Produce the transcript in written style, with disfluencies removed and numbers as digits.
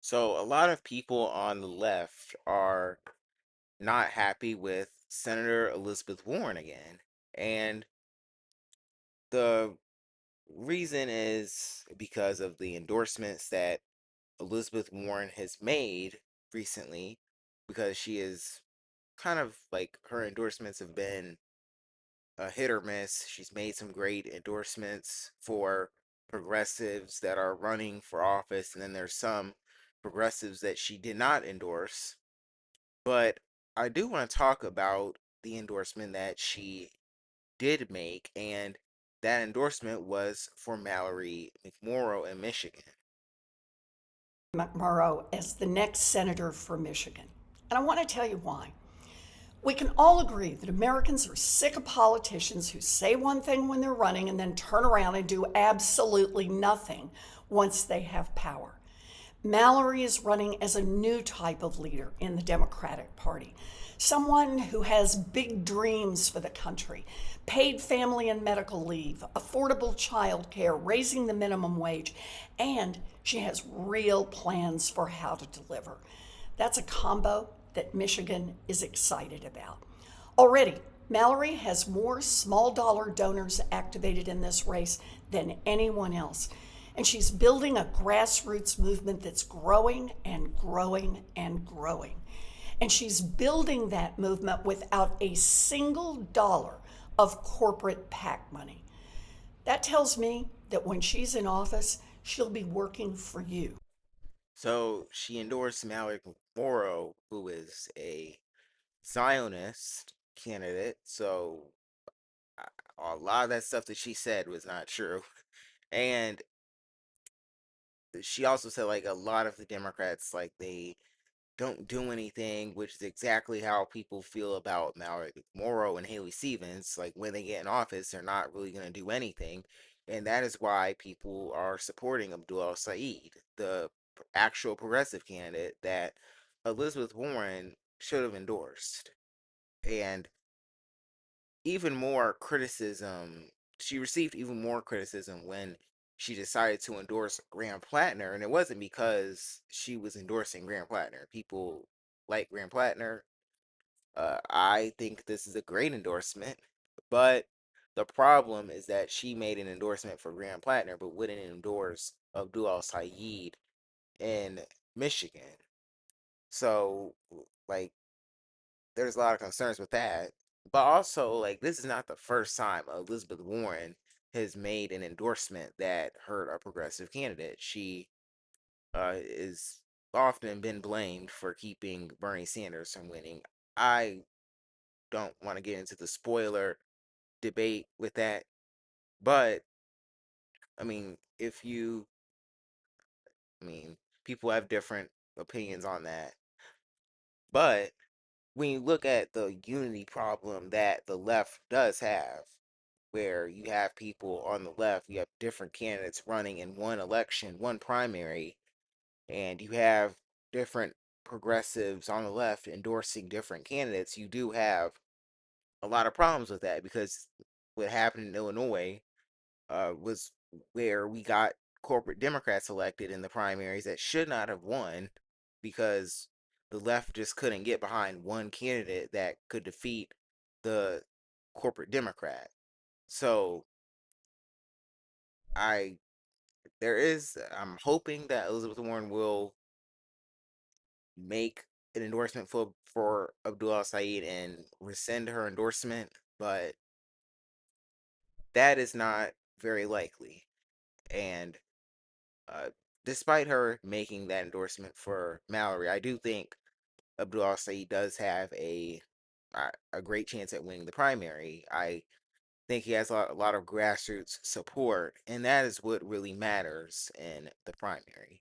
So a lot of people on the left are not happy with Senator Elizabeth Warren again. And the reason is because of the endorsements that Elizabeth Warren has made recently, because she is kind of like her endorsements have been a hit or miss. She's made some great endorsements for progressives that are running for office, and then there's some progressives that she did not endorse. But I do want to talk about the endorsement that she did make, and that endorsement was for Mallory McMorrow in Michigan. McMorrow as the next senator for Michigan. And I want to tell you why. We can all agree that Americans are sick of politicians who say one thing when they're running and then turn around and do absolutely nothing once they have power. Mallory is running as a new type of leader in the Democratic Party, someone who has big dreams for the country, paid family and medical leave, affordable child care, raising the minimum wage, and she has real plans for how to deliver. That's a combo that Michigan is excited about. Already, Mallory has more small dollar donors activated in this race than anyone else. And she's building a grassroots movement that's growing and growing and growing. And she's building that movement without a single dollar of corporate PAC money. That tells me that when she's in office, she'll be working for you. So she endorsed Mallory McMorrow, who is a Zionist candidate. So a lot of that stuff that she said was not true. And she also said like a lot of the Democrats they don't do anything, which is exactly how people feel about Mallory Morrow and Haley Stevens. Like when they get in office, they're not really going to do anything, and that is why people are supporting Abdul El Sayed, the actual progressive candidate that Elizabeth Warren should have endorsed. And even more criticism, she received even more criticism when she decided to endorse Graham Plattner, and it wasn't because she was endorsing Graham Plattner. People like Graham Plattner. I think this is a great endorsement, but the problem is that she made an endorsement for Graham Plattner, but wouldn't endorse Abdul El Sayed in Michigan. So, like, there's a lot of concerns with that. But also, like, this is not the first time Elizabeth Warren has made an endorsement that hurt a progressive candidate. She is often been blamed for keeping Bernie Sanders from winning. I don't want to get into the spoiler debate with that, but I mean, I mean, people have different opinions on that. But when you look at the unity problem that the left does have, where you have people on the left, you have different candidates running in one election, one primary, and you have different progressives on the left endorsing different candidates, you do have a lot of problems with that because what happened in Illinois was where we got corporate Democrats elected in the primaries that should not have won because the left just couldn't get behind one candidate that could defeat the corporate Democrat. So I I'm hoping that Elizabeth Warren will make an endorsement for Abdul El Sayed and rescind her endorsement, but that is not very likely. And uh, despite her making that endorsement for Mallory, I do think Abdul El Sayed does have a great chance at winning the primary. I think he has a lot of grassroots support, and that is what really matters in the primary.